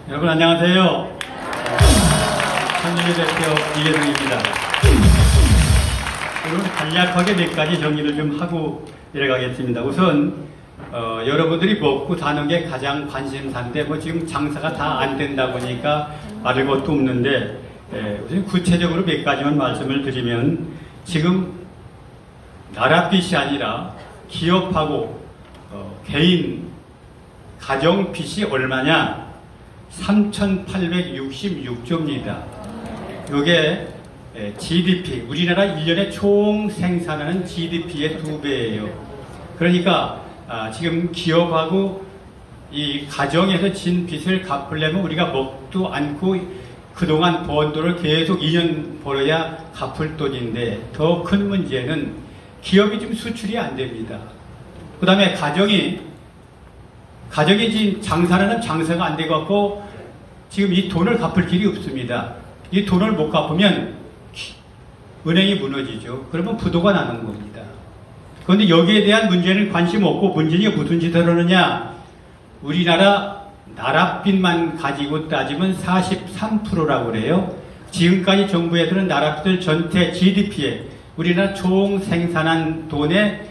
여러분 안녕하세요. 천주교 대표 이계동입니다. 오늘 간략하게 몇 가지 정리를 좀 하고 내려가겠습니다. 우선 여러분들이 먹고 사는 게 가장 관심사인데 지금 장사가 다 안 된다 보니까 말할 것도 없는데 우선 구체적으로 몇 가지만 말씀을 드리면 지금 나라빚이 아니라 기업하고 개인 가정 빚이 얼마냐? 3,866조입니다. 이게 GDP, 우리나라 1년에 총 생산하는 GDP의 2배예요. 그러니까 지금 기업하고 이 가정에서 진 빚을 갚으려면 우리가 먹도 않고 그동안 번 돈을 계속 2년 벌어야 갚을 돈인데 더 큰 문제는 기업이 지금 수출이 안 됩니다. 그 다음에 가정이 지금 장사는 장사가 안 돼갖고 지금 이 돈을 갚을 길이 없습니다. 이 돈을 못 갚으면 은행이 무너지죠. 그러면 부도가 나는 겁니다. 그런데 여기에 대한 문제는 관심 없고 문제가 무슨 짓을 하느냐? 우리나라 나라빚만 가지고 따지면 43%라고 그래요. 지금까지 정부에서는 나라빚을 전체 GDP에 우리나라 총 생산한 돈의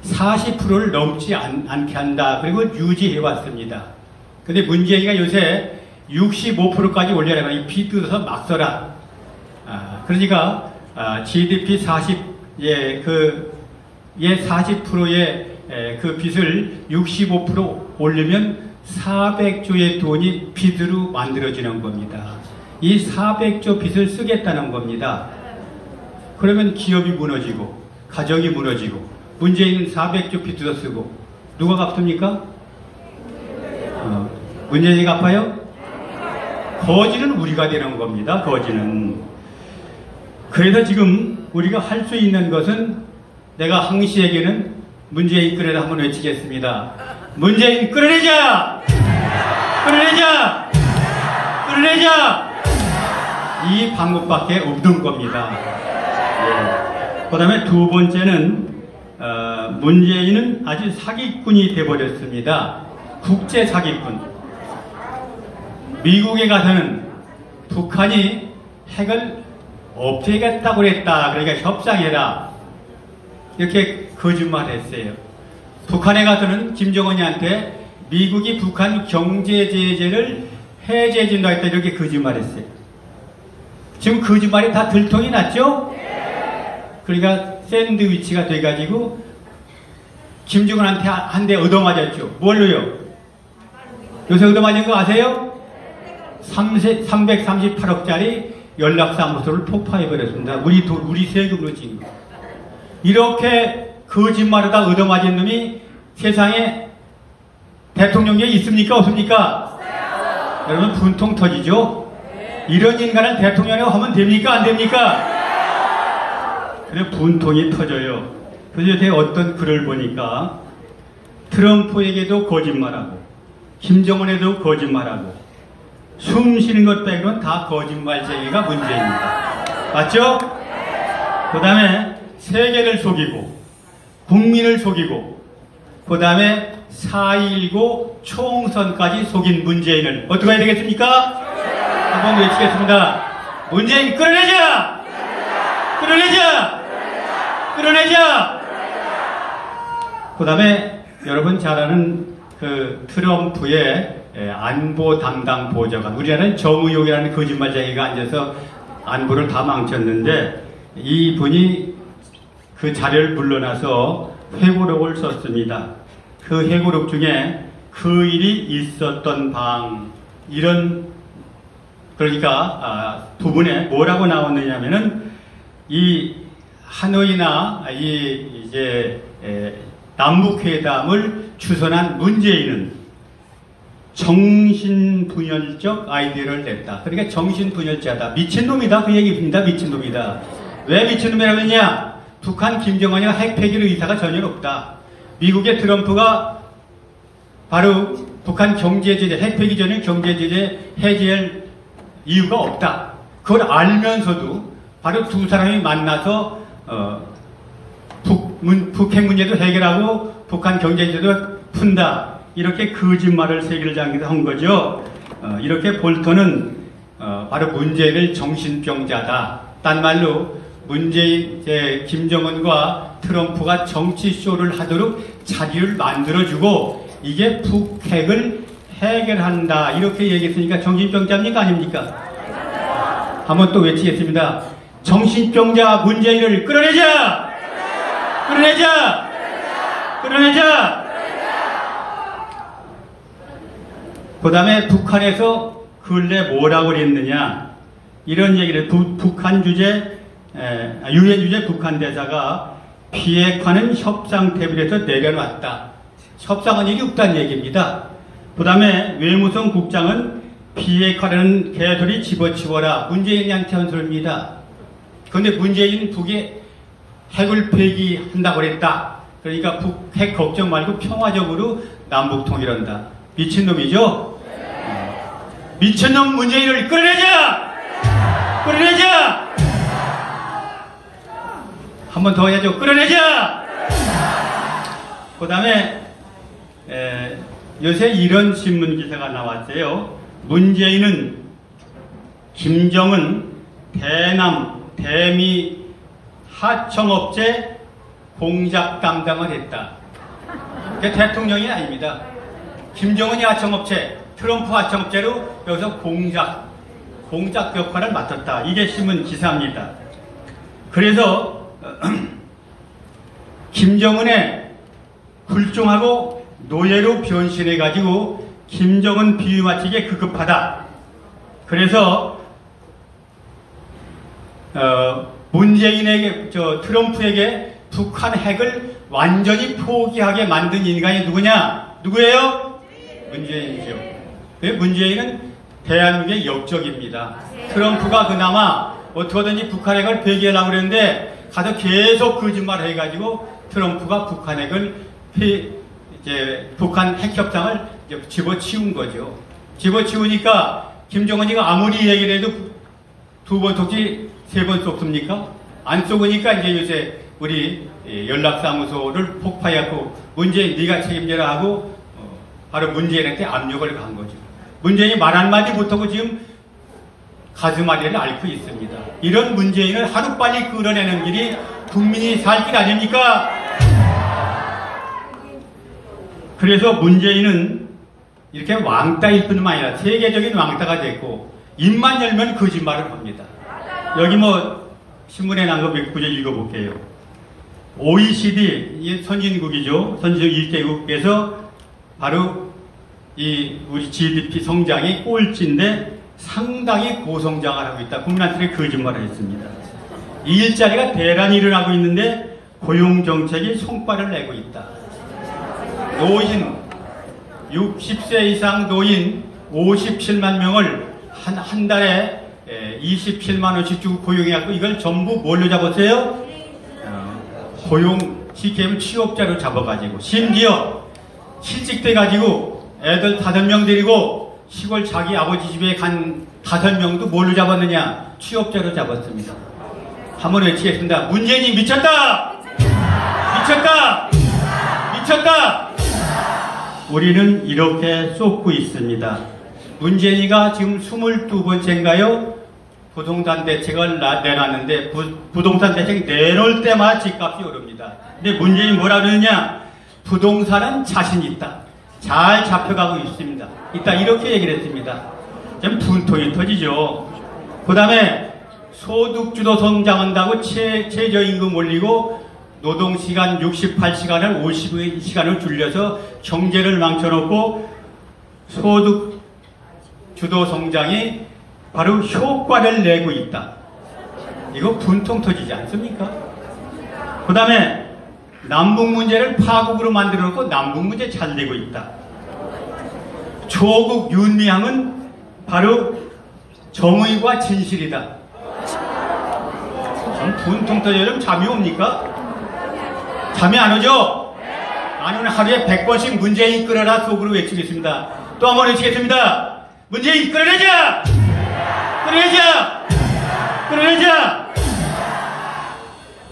40%를 넘지 않게 한다. 그리고 유지해 왔습니다. 근데 문재인이가 요새 65%까지 올려라. 이 빚 뜯어서 막 써라. 그러니까 GDP 40%의 그 빚을 65% 올리면 400조의 돈이 빚으로 만들어지는 겁니다. 이 400조 빚을 쓰겠다는 겁니다. 그러면 기업이 무너지고 가정이 무너지고 문재인은 400조 빚도 쓰고 누가 갚습니까? 문재인이 갚아요? 거지는 우리가 되는 겁니다. 거지는. 그래서 지금 우리가 할 수 있는 것은 내가 항시에게는 문재인 끌어내라 한번 외치겠습니다. 문재인 끌어내자! 끌어내자! 끌어내자! 이 방법밖에 없는 겁니다. 그 다음에 두 번째는 문재인은 아주 사기꾼이 되어버렸습니다. 국제 사기꾼. 미국에 가서는 북한이 핵을 없애겠다고 그랬다. 그러니까 협상해라. 이렇게 거짓말했어요. 북한에 가서는 김정은이한테 미국이 북한 경제 제재를 해제해준다 했다. 이렇게 거짓말했어요. 지금 거짓말이 다 들통이 났죠? 그러니까 샌드위치가 돼가지고 김정은한테 한 대 얻어맞았죠. 뭘로요? 요새 얻어맞은 거 아세요? 338억짜리 연락사무소를 폭파해버렸습니다. 우리 세금으로 진 거. 이렇게 거짓말하다 얻어맞은 놈이 세상에 대통령에 있습니까? 없습니까? 여러분 분통 터지죠? 이런 인간을 대통령이라고 하면 됩니까? 안 됩니까? 그래 분통이 터져요. 그래서 제가 어떤 글을 보니까 트럼프에게도 거짓말하고 김정은에도 거짓말하고 숨 쉬는 것 빼고는 다 거짓말쟁이가 문제입니다. 맞죠? 그 다음에 세계를 속이고 국민을 속이고 그 다음에 4.19 총선까지 속인 문재인을 어떻게 해야 되겠습니까? 한번 외치겠습니다. 문재인 끌어내자! 끌어내자! 끌어내자! 그 다음에 여러분 잘 아는 그 트럼프의 안보 담당 보좌관, 우리나라는 정의용이라는 거짓말쟁이가 앉아서 안보를 다 망쳤는데 이분이 그 자료를 물러나서 회고록을 썼습니다. 그 회고록 중에 그 일이 있었던 방 그러니까 부분에 뭐라고 나왔느냐면은 이 하노이나 이제 남북회담을 주선한 문재인은 정신분열적 아이디어를 냈다. 그러니까 정신분열자다. 미친놈이다. 그 얘기입니다. 미친놈이다. 왜 미친놈이라고 했냐? 북한 김정은이가 핵 폐기의 의사가 전혀 없다. 미국의 트럼프가 바로 북한 경제제재, 핵 폐기 전에 경제제재 해제할 이유가 없다. 그걸 알면서도 바로 두 사람이 만나서 북핵 문제도 해결하고 북한 경제제재도 푼다. 이렇게 거짓말을 세계를 장기한 거죠. 이렇게 볼턴은 바로 문재인을 정신병자다. 딴 말로 문재인, 김정은과 트럼프가 정치쇼를 하도록 자리를 만들어주고 이게 북핵을 해결한다. 이렇게 얘기했으니까 정신병자입니까? 아닙니까? 한번 또 외치겠습니다. 정신병자 문재인을 끌어내자! 끌어내자! 끌어내자! 그 다음에 북한에서 근래 뭐라고 그랬느냐. 이런 얘기를 북한 주재, 유엔 주재 북한 대사가 비핵화는 협상 테이블에서 내려놨다. 협상은 일이 없다는 얘기입니다. 그 다음에 외무성 국장은 비핵화라는 개소리 집어치워라. 문재인한테 한 소리입니다. 그런데 문재인은 북에 핵을 폐기한다고 그랬다. 그러니까 북핵 걱정 말고 평화적으로 남북 통일한다. 미친놈이죠? 미친놈 문재인을 끌어내자! 끌어내자! 한 번 더 해야죠. 끌어내자! 그 다음에 요새 이런 신문 기사가 나왔어요. 문재인은 김정은 대남, 대미 하청업체 공작 담당을 했다. 그게 대통령이 아닙니다. 김정은이 하청업체, 트럼프 하청업체로 여기서 공작 역할을 맡았다. 이게 신문 기사입니다. 그래서 김정은의 굴종하고 노예로 변신해가지고 김정은 비유 맞추기에 급급하다. 그래서 문재인에게, 트럼프에게 북한 핵을 완전히 포기하게 만든 인간이 누구냐? 누구예요? 문재인이죠. 문재인은 대한민국의 역적입니다. 트럼프가 그나마 어떻게든지 북한 핵을 폐기하려고 그랬는데 가서 계속 거짓말 해가지고 트럼프가 북한 핵을 북한 핵 협상을 집어치운 거죠. 집어치우니까 김정은이가 아무리 얘기를 해도 두 번 속지 세 번 속습니까? 안 속으니까 이제 요새 우리 연락사무소를 폭파해갖고 문재인 네가 책임져라 하고 바로 문재인한테 압력을 간 거죠. 문재인이 말 한마디 못하고 지금 가슴앓이를 앓고 있습니다. 이런 문재인을 하루빨리 끌어내는 길이 국민이 살 길 아닙니까? 그래서 문재인은 이렇게 왕따일 뿐만 아니라 세계적인 왕따가 됐고 입만 열면 거짓말을 합니다. 여기 신문에 나온 거 몇 구절 읽어볼게요. OECD, 선진국이죠. 선진국 1개국에서 바로 우리 GDP 성장이 꼴찌인데 상당히 고성장을 하고 있다. 국민한테 거짓말을 했습니다. 이 일자리가 대란이 일어나고 있는데 고용정책이 손발을 내고 있다. 노인, 60세 이상 노인 57만 명을 한 달에 27만 원씩 주고 고용해갖고 이걸 전부 뭘로 잡았어요? 고용, 쉽게 취업자로 잡아가지고 심지어 실직돼가지고 애들 5명 데리고 시골 자기 아버지 집에 간 5명도 뭘로 잡았느냐? 취업자로 잡았습니다. 한번 외치겠습니다. 문재인이 미쳤다! 미쳤다! 미쳤다! 우리는 이렇게 쏟고 있습니다. 문재인이가 지금 22번째인가요? 부동산 대책을 내놨는데 부동산 대책 내놓을 때마다 집값이 오릅니다. 근데 문재인이 뭐라 그러느냐? 부동산은 자신 있다. 잘 잡혀가고 있습니다. 이렇게 얘기를 했습니다. 좀 분통이 터지죠. 그 다음에 소득주도 성장한다고 최저임금 올리고 노동시간 68시간을 52시간을 줄여서 경제를 망쳐놓고 소득주도 성장이 바로 효과를 내고 있다. 이거 분통 터지지 않습니까? 그 다음에 남북 문제를 파국으로 만들어놓고 남북 문제 잘 되고 있다. 조국 윤미향은 바로 정의과 진실이다. 참 분통 터져요. 잠이 옵니까? 잠이 안 오죠? 아니면 하루에 100번씩 문재인 끌어라 속으로 외치겠습니다. 또 한 번 외치겠습니다. 문재인 끌어내자! 끌어내자! 끌어내자!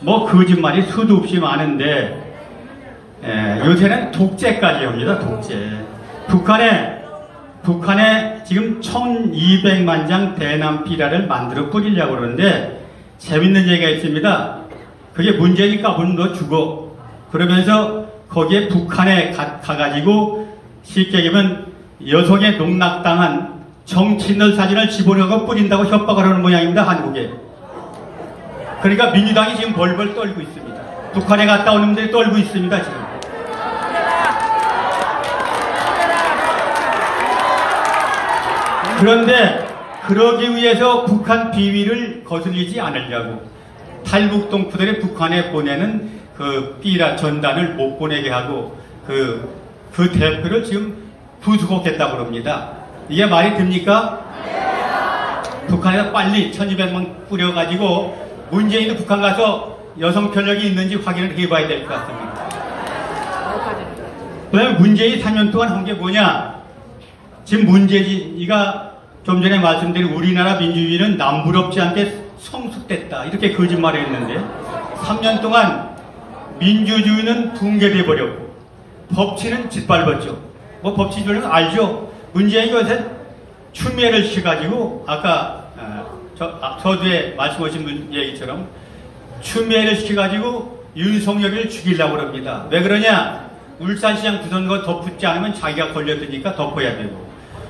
거짓말이 수도 없이 많은데 요새는 독재까지 합니다. 독재. 북한에 지금 1200만 장 대남 비라를 만들어 뿌리려고 그러는데 재밌는 얘기가 있습니다. 그게 문제니까 문도 주고 그러면서 거기에 북한에 가가지고 쉽게 얘기하면 여성의 농락당한 정치인들 사진을 집어넣어 뿌린다고 협박을 하는 모양입니다. 한국에. 그러니까 민주당이 지금 벌벌 떨고 있습니다. 북한에 갔다 오는 분들이 떨고 있습니다. 지금. 그런데 그러기 위해서 북한 비위를 거슬리지 않으려고 탈북동포들이 북한에 보내는 그 삐라 전단을 못 보내게 하고 그 대표를 지금 구속했다고 합니다. 이게 말이 됩니까? 북한에서 빨리 1200만 뿌려가지고 문재인도 북한 가서 여성 편력이 있는지 확인을 해봐야 될 것 같습니다. 그 다음에 문재인이 3년 동안 한 게 뭐냐? 지금 문재인이가 좀 전에 말씀드린 우리나라 민주주의는 남부럽지 않게 성숙됐다 이렇게 거짓말을 했는데 3년 동안 민주주의는 붕괴돼 버렸고 법치는 짓밟았죠. 뭐 법치주의는 알죠. 문재인이 요새 추미애를 시켜가지고 아까 서두에 말씀하신 얘기처럼 추미애를 시켜가지고 윤석열을 죽이려고 합니다. 왜 그러냐? 울산시장 부선거 덮지 않으면 자기가 걸렸으니까 덮어야 되고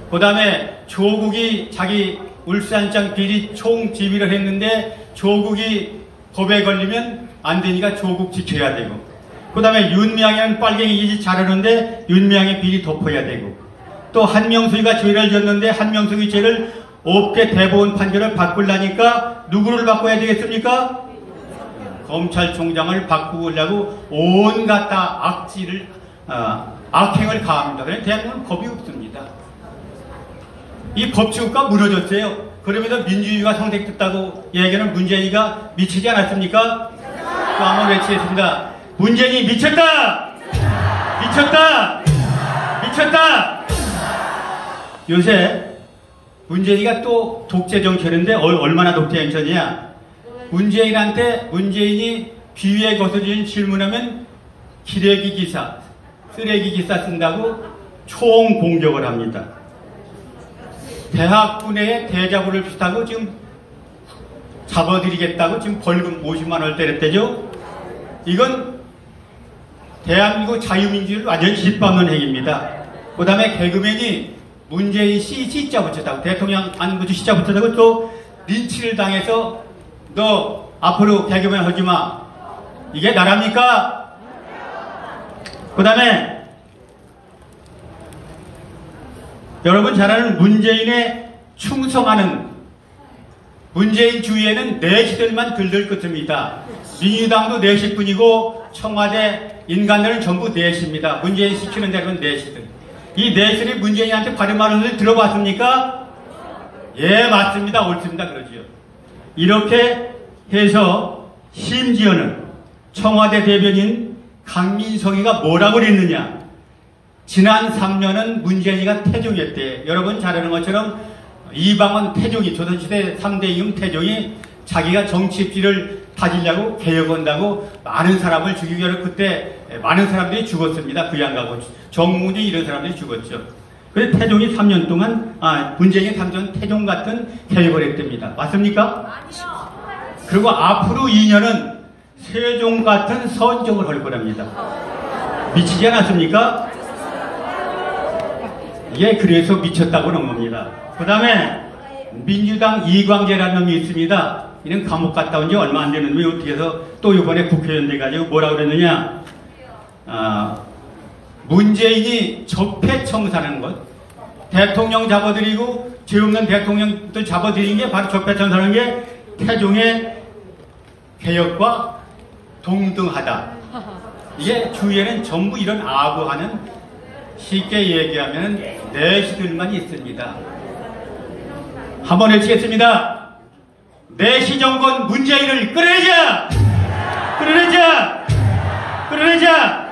그 다음에 조국이 자기 울산시장 비리 총지휘를 했는데 조국이 법에 걸리면 안 되니까 조국 지켜야 되고 그 다음에 윤미향이는 빨갱이 짓 잘하는데 윤미향의 비리 덮어야 되고 또 한명숙이가 죄를 졌는데 한명숙이 죄를 없게 대법원 판결을 바꾸려니까 누구를 바꿔야 되겠습니까? 검찰총장을 바꾸려고 온갖 다 악질을 악행을 가합니다. 그런데 대한민국은 법이 없습니다. 이 법치국가 무너졌어요. 그러면서 민주주의가 성택됐다고 얘기하는 문재인이가 미치지 않았습니까? 또 한번 외치겠습니다. 문재인이 미쳤다! 미쳤다! 미쳤다! 요새 문재인이가 또 독재 정치인인데 얼마나 독재 정치이냐? 문재인이 비위에 거슬리는 질문하면 기레기 기사, 쓰레기 기사 쓴다고 총 공격을 합니다. 대학군의 대자보를 비슷하고 지금 잡아드리겠다고 지금 벌금 50만 원을 때렸대죠. 이건 대한민국 자유민주주의를 완전히 짓밟는 행위입니다. 그 다음에 개그맨이 문재인 C자 붙였다고 대통령 안 붙여 C자 붙였다고 또 린치를 당해서 너 앞으로 개그맨 하지마. 이게 나랍니까? 그 다음에 여러분 잘 아는 문재인에 충성하는 문재인 주위에는 내시들만 들들 긋습니다. 민주당도 내시뿐이고 청와대 인간들은 전부 내시입니다. 문재인 시키는 대로는 내시들. 이 내시들이 문재인한테 바른 말을 들어봤습니까? 예, 맞습니다. 옳습니다. 그러지요. 이렇게 해서 심지어는 청와대 대변인 강민성이가 뭐라고 그랬느냐? 지난 3년은 문재인이가 태종이었대. 여러분 잘 아는 것처럼 이방원 태종이 조선시대 3대 임금 태종이 자기가 정치입지를 다지려고 개혁한다고 많은 사람을 죽이기 위해 그때 많은 사람들이 죽었습니다. 부양가고 정문이 이런 사람들이 죽었죠. 그래서 태종이 3년 동안 문재인이 3년 태종 같은 개혁을 했답니다. 맞습니까? 아니요. 그리고 앞으로 2년은 세종 같은 선정을 할 거랍니다. 미치지 않았습니까? 이게 그래서 미쳤다고 하는 겁니다. 그 다음에 민주당 이광재라는 놈이 있습니다. 이는 감옥 갔다 온 지 얼마 안 되는 놈이 어떻게 해서 또 이번에 국회의원 돼가지고 뭐라고 그랬느냐? 문재인이 적폐청산하는 것. 대통령 잡아들이고 죄 없는 대통령들 잡아들이는 게 바로 적폐청산하는 게 태종의 개혁과 동등하다. 이게 주위에는 전부 이런 아부하는 쉽게 얘기하면 내시들만 있습니다. 한번 외치겠습니다. 내시 정권 문재인을 끌어내자! 끌어내자! 끌어내자!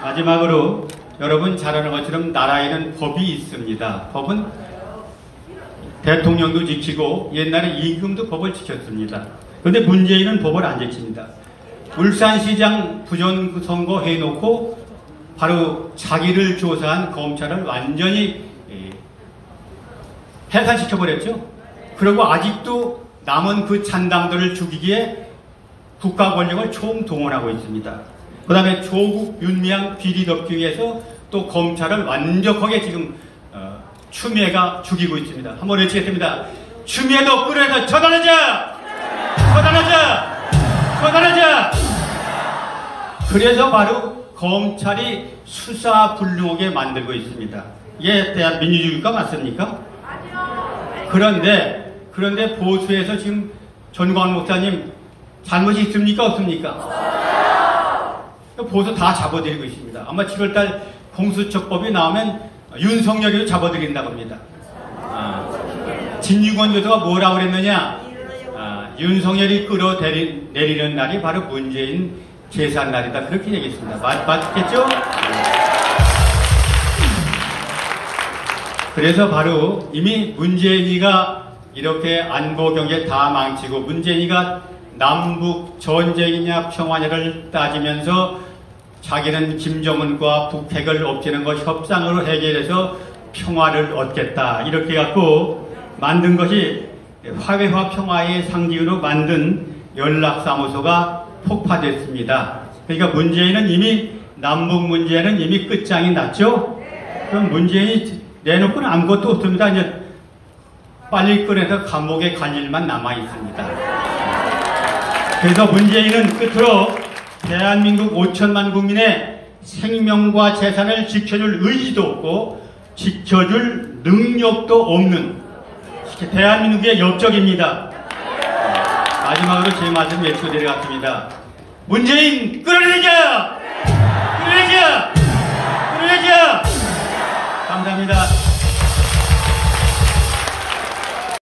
마지막으로 여러분 잘 아는 것처럼 나라에는 법이 있습니다. 법은 대통령도 지키고 옛날에 임금도 법을 지켰습니다. 그런데 문재인은 법을 안 지킵니다. 울산시장 부정선거 해놓고 바로 자기를 조사한 검찰을 완전히 해산시켜버렸죠. 그리고 아직도 남은 그 잔당들을 죽이기에 국가 권력을 총동원하고 있습니다. 그 다음에 조국, 윤미향 비리 덮기 위해서 또 검찰을 완벽하게 지금 추미애가 죽이고 있습니다. 한번 외치겠습니다. 추미애도 끌어내서 처단하자! 처단하자! 처단하자! 그래서 바로 검찰이 수사불능하게 만들고 있습니다. 이게 대한 민주주의가 맞습니까? 그런데 보수에서 지금 전광 목사님 잘못이 있습니까? 없습니까? 보수 다 잡아들이고 있습니다. 아마 7월달 공수처법이 나오면 윤석열이도 잡아들인다고 합니다. 진유권 교수가 뭐라고 그랬느냐? 윤석열이 끌어내리는 날이 바로 문재인 제삿날이다. 그렇게 얘기했습니다. 맞겠죠? 그래서 바로 이미 문재인이가 이렇게 안보 경제 다 망치고 문재인이가 남북 전쟁이냐 평화냐를 따지면서 자기는 김정은과 북핵을 없애는 것 협상으로 해결해서 평화를 얻겠다 이렇게 갖고 만든 것이 화해와 평화의 상징으로 만든 연락사무소가 폭파됐습니다. 그러니까 문재인은 이미 남북 문제는 이미 끝장이 났죠. 그럼 문재인이 내놓고는 아무것도 없습니다. 이제 빨리 꺼내서 감옥에 갈 일만 남아 있습니다. 그래서 문재인은 끝으로 대한민국 5천만 국민의 생명과 재산을 지켜줄 의지도 없고 지켜줄 능력도 없는 대한민국의 역적입니다. 마지막으로 제 말씀 외치고 내려갔습니다. 문재인 끌어내자! 끌어내자! 끌어내자! 감사합니다.